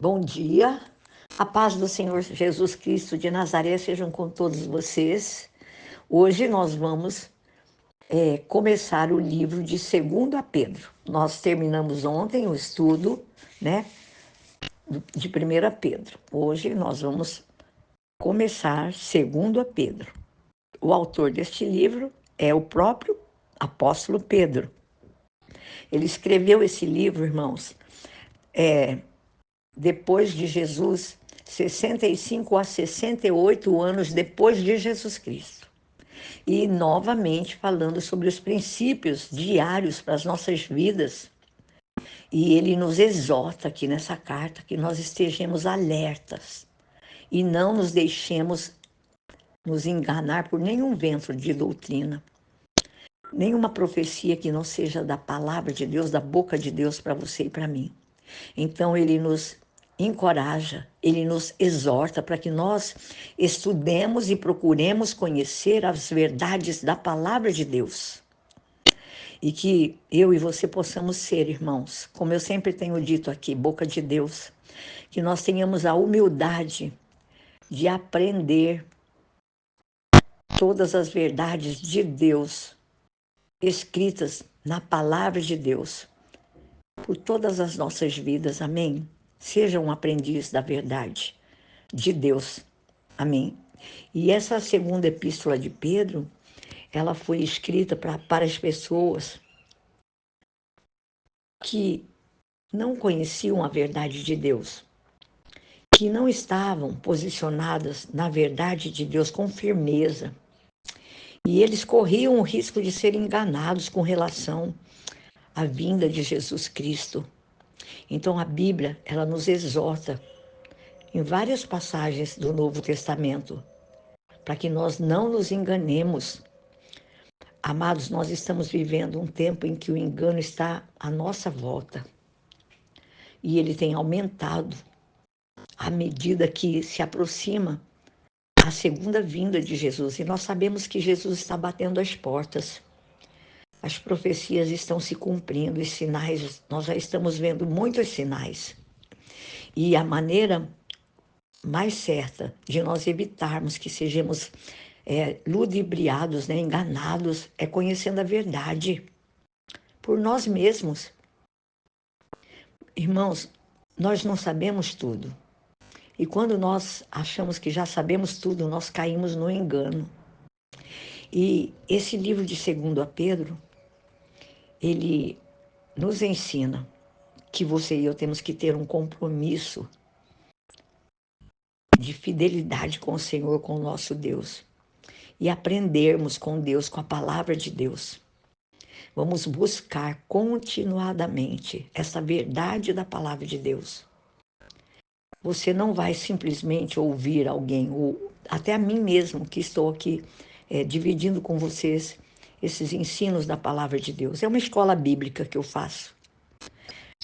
Bom dia, a paz do Senhor Jesus Cristo de Nazaré sejam com todos vocês. Hoje nós vamos começar o livro de 2 Pedro. Nós terminamos ontem o estudo, de 1 Pedro. Hoje nós vamos começar 2 Pedro. O autor deste livro é o próprio apóstolo Pedro. Ele escreveu esse livro, irmãos, depois de Jesus, 65 a 68 anos depois de Jesus Cristo. E, novamente, falando sobre os princípios diários para as nossas vidas. E ele nos exorta aqui nessa carta que nós estejamos alertas e não nos deixemos nos enganar por nenhum vento de doutrina, nenhuma profecia que não seja da palavra de Deus, da boca de Deus para você e para mim. Então, ele nos encoraja, ele nos exorta para que nós estudemos e procuremos conhecer as verdades da palavra de Deus. E que eu e você possamos ser, irmãos, como eu sempre tenho dito aqui, boca de Deus, que nós tenhamos a humildade de aprender todas as verdades de Deus escritas na palavra de Deus por todas as nossas vidas, amém? Seja um aprendiz da verdade de Deus, amém? E essa segunda epístola de Pedro, ela foi escrita para as pessoas que não conheciam a verdade de Deus, que não estavam posicionadas na verdade de Deus com firmeza. E eles corriam o risco de serem enganados com relação à vinda de Jesus Cristo. Então a Bíblia, ela nos exorta em várias passagens do Novo Testamento, para que nós não nos enganemos. Amados, nós estamos vivendo um tempo em que o engano está à nossa volta. E ele tem aumentado à medida que se aproxima a segunda vinda de Jesus. E nós sabemos que Jesus está batendo as portas. As profecias estão se cumprindo, os sinais, nós já estamos vendo muitos sinais. E a maneira mais certa de nós evitarmos que sejamos ludibriados, enganados, é conhecendo a verdade por nós mesmos. Irmãos, nós não sabemos tudo. E quando nós achamos que já sabemos tudo, nós caímos no engano. E esse livro de 2 Pedro, ele nos ensina que você e eu temos que ter um compromisso de fidelidade com o Senhor, com o nosso Deus. E aprendermos com Deus, com a palavra de Deus. Vamos buscar continuadamente essa verdade da palavra de Deus. Você não vai simplesmente ouvir alguém, ou até a mim mesmo, que estou aqui dividindo com vocês esses ensinos da palavra de Deus. É uma escola bíblica que eu faço.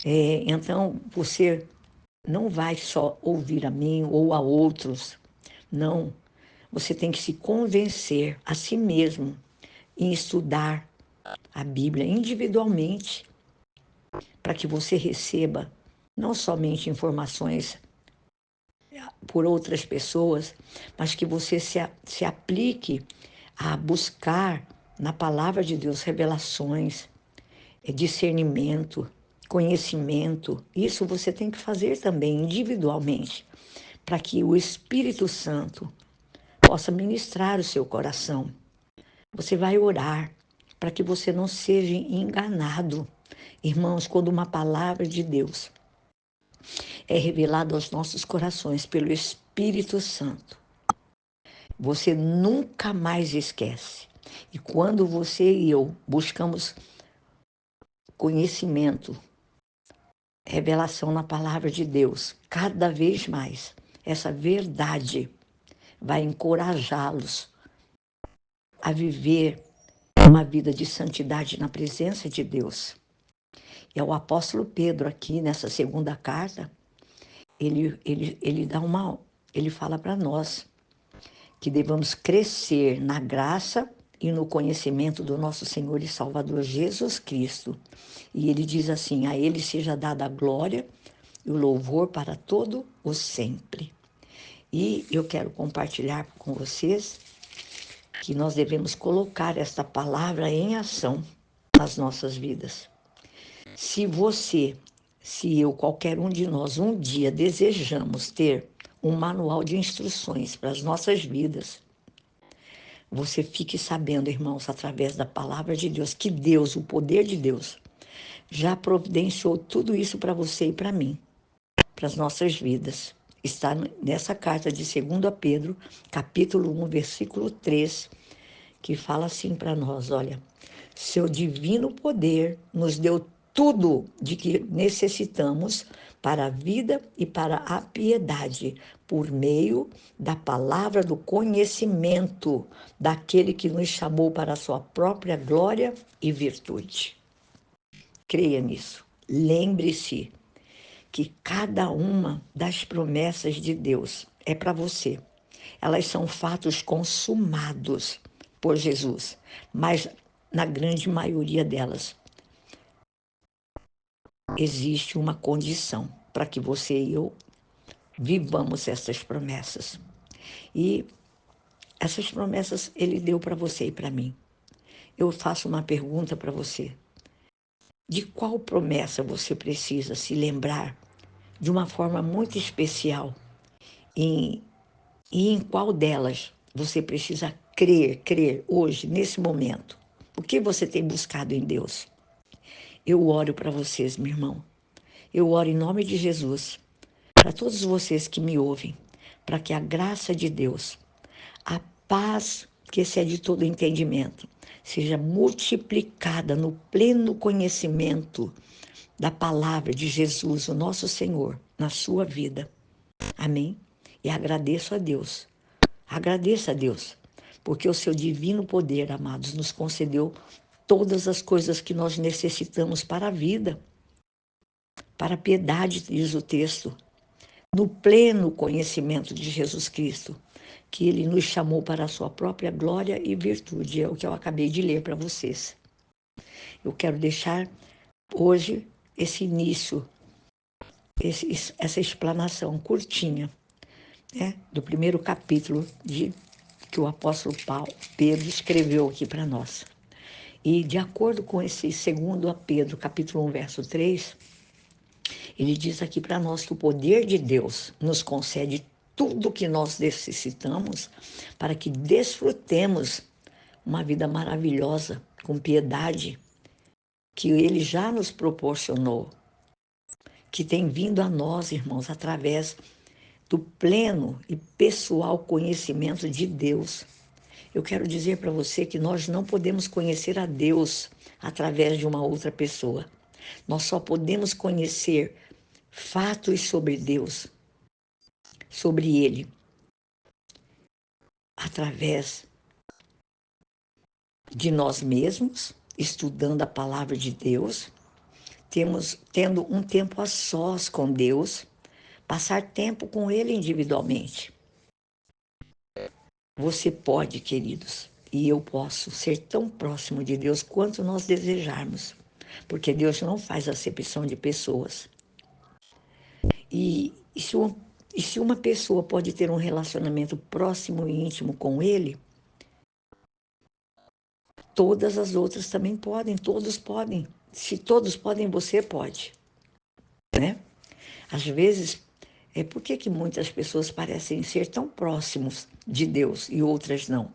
Então, você não vai só ouvir a mim ou a outros, não. Você tem que se convencer a si mesmo em estudar a Bíblia individualmente, para que você receba não somente informações por outras pessoas, mas que você se aplique a buscar na palavra de Deus revelações, discernimento, conhecimento. Isso você tem que fazer também individualmente, para que o Espírito Santo possa ministrar o seu coração. Você vai orar para que você não seja enganado. Irmãos, quando uma palavra de Deus é revelada aos nossos corações pelo Espírito Santo, você nunca mais esquece. E quando você e eu buscamos conhecimento, revelação na palavra de Deus, cada vez mais, essa verdade vai encorajá-los a viver uma vida de santidade na presença de Deus. E é o apóstolo Pedro aqui, nessa segunda carta, ele fala para nós que devemos crescer na graça e no conhecimento do nosso Senhor e Salvador Jesus Cristo. E ele diz assim: a ele seja dada a glória e o louvor para todo o sempre. E eu quero compartilhar com vocês que nós devemos colocar esta palavra em ação nas nossas vidas. Se você, se eu, qualquer um de nós, um dia desejamos ter um manual de instruções para as nossas vidas, você fique sabendo, irmãos, através da palavra de Deus, que Deus, o poder de Deus, já providenciou tudo isso para você e para mim, para as nossas vidas. Está nessa carta de 2 Pedro, capítulo 1, versículo 3, que fala assim para nós, olha, seu divino poder nos deu tudo de que necessitamos para a vida e para a piedade, por meio da palavra do conhecimento daquele que nos chamou para a sua própria glória e virtude. Creia nisso. Lembre-se que cada uma das promessas de Deus é para você. Elas são fatos consumados por Jesus, mas na grande maioria delas existe uma condição para que você e eu vivamos essas promessas. E essas promessas ele deu para você e para mim. Eu faço uma pergunta para você. De qual promessa você precisa se lembrar de uma forma muito especial? E em qual delas você precisa crer hoje, nesse momento? O que você tem buscado em Deus? Eu oro para vocês, meu irmão. Eu oro em nome de Jesus, para todos vocês que me ouvem, para que a graça de Deus, a paz que excede todo entendimento, seja multiplicada no pleno conhecimento da palavra de Jesus, o nosso Senhor, na sua vida. Amém? E agradeço a Deus. Agradeça a Deus, porque o seu divino poder, amados, nos concedeu todas as coisas que nós necessitamos para a vida, para a piedade, diz o texto, no pleno conhecimento de Jesus Cristo, que ele nos chamou para a sua própria glória e virtude, é o que eu acabei de ler para vocês. Eu quero deixar hoje esse início, essa explanação curtinha, né, do primeiro capítulo que o apóstolo Pedro escreveu aqui para nós. E de acordo com esse 2 Pedro, capítulo 1, verso 3, ele diz aqui para nós que o poder de Deus nos concede tudo o que nós necessitamos para que desfrutemos uma vida maravilhosa, com piedade, que ele já nos proporcionou, que tem vindo a nós, irmãos, através do pleno e pessoal conhecimento de Deus. Eu quero dizer para você que nós não podemos conhecer a Deus através de uma outra pessoa. Nós só podemos conhecer fatos sobre Deus, sobre Ele, através de nós mesmos, estudando a palavra de Deus, tendo um tempo a sós com Deus, passar tempo com Ele individualmente. Você pode, queridos, e eu posso ser tão próximo de Deus quanto nós desejarmos, porque Deus não faz acepção de pessoas. E se uma pessoa pode ter um relacionamento próximo e íntimo com Ele, todas as outras também podem, todos podem. Se todos podem, você pode, né? Às vezes, por que muitas pessoas parecem ser tão próximos de Deus e outras não?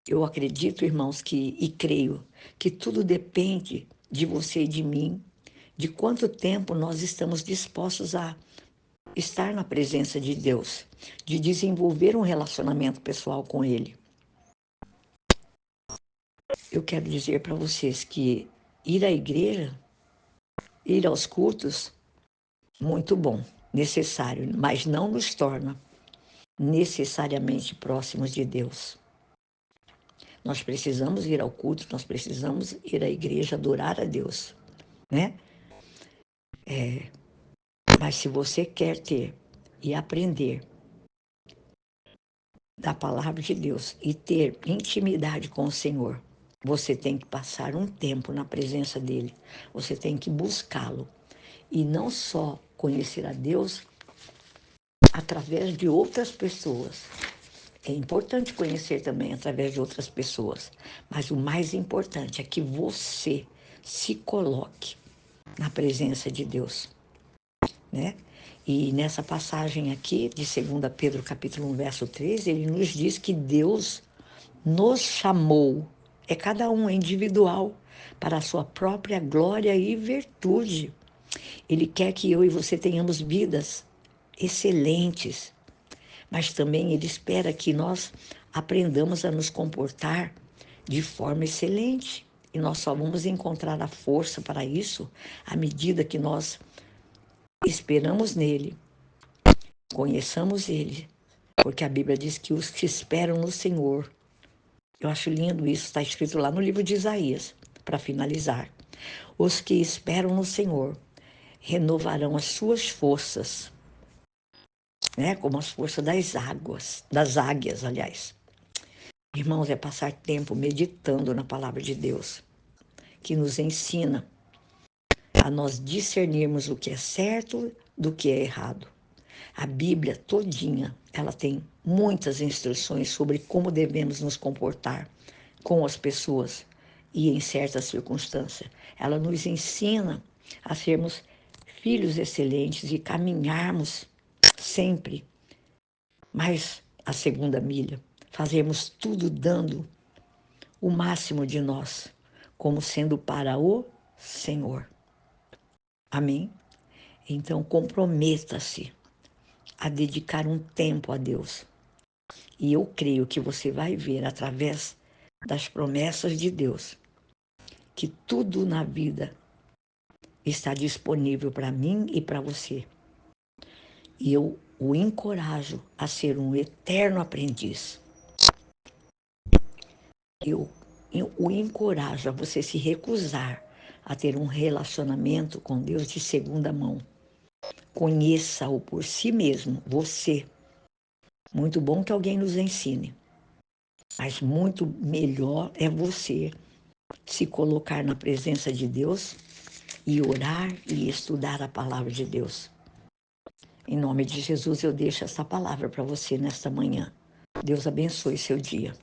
Eu acredito, irmãos, e creio que tudo depende de você e de mim, de quanto tempo nós estamos dispostos a estar na presença de Deus, de desenvolver um relacionamento pessoal com Ele. Eu quero dizer para vocês que ir à igreja, ir aos cultos, muito bom, necessário, mas não nos torna necessariamente próximos de Deus. Nós precisamos ir ao culto, nós precisamos ir à igreja adorar a Deus, né? Mas se você quer ter e aprender da palavra de Deus e ter intimidade com o Senhor, você tem que passar um tempo na presença dele. Você tem que buscá-lo. E não só conhecer a Deus através de outras pessoas. É importante conhecer também através de outras pessoas, mas o mais importante é que você se coloque na presença de Deus, né? E nessa passagem aqui de 2 Pedro capítulo 1, verso 13, ele nos diz que Deus nos chamou, é cada um, é individual, para a sua própria glória e virtude. Ele quer que eu e você tenhamos vidas excelentes, mas também Ele espera que nós aprendamos a nos comportar de forma excelente. E nós só vamos encontrar a força para isso à medida que nós esperamos nele, conheçamos Ele, porque a Bíblia diz que os que esperam no Senhor, eu acho lindo isso, está escrito lá no livro de Isaías, para finalizar. Os que esperam no Senhor renovarão as suas forças, né? Como as forças das águias, aliás. Irmãos, é passar tempo meditando na palavra de Deus, que nos ensina a nós discernirmos o que é certo do que é errado. A Bíblia todinha, ela tem muitas instruções sobre como devemos nos comportar com as pessoas e em certas circunstâncias. Ela nos ensina a sermos filhos excelentes e caminharmos sempre mais a segunda milha. Fazermos tudo dando o máximo de nós, como sendo para o Senhor. Amém? Então, comprometa-se a dedicar um tempo a Deus. E eu creio que você vai ver, através das promessas de Deus, que tudo na vida está disponível para mim e para você. E eu o encorajo a ser um eterno aprendiz. Eu o encorajo a você se recusar a ter um relacionamento com Deus de segunda mão. Conheça-o por si mesmo, você. Muito bom que alguém nos ensine, mas muito melhor é você se colocar na presença de Deus e orar e estudar a palavra de Deus. Em nome de Jesus, eu deixo essa palavra para você nesta manhã. Deus abençoe seu dia.